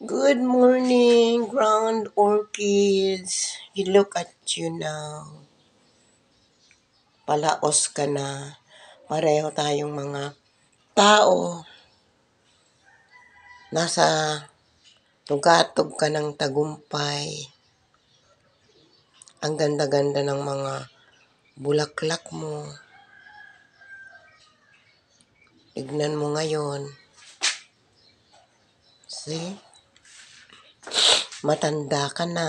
Good morning, ground orchids. You look at you now. Palaos ka na. Pareho tayong mga tao. Nasa tugatog ka ng tagumpay. Ang ganda-ganda ng mga bulaklak mo. Tignan mo ngayon. See? Matanda ka na.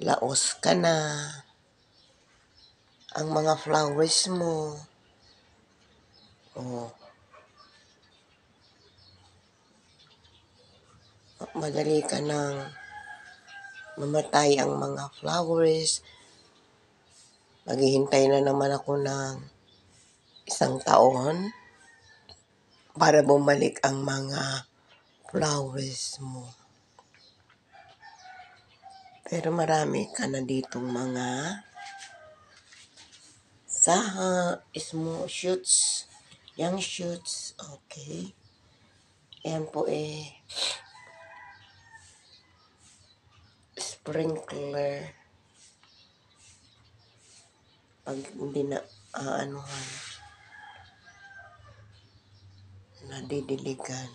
Laos ka na. Ang mga flowers mo. Oh, madali ka nang mamatay ang mga flowers. Maghihintay na naman ako ng 1 taon para bumalik ang mga flowers mo. Pero marami ka na ditong mga small shoots, young shoots. Okay. Yan po sprinkler. Pag hindi na nadidiligan.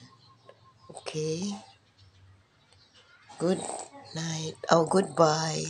Okay. Good night. Oh, goodbye.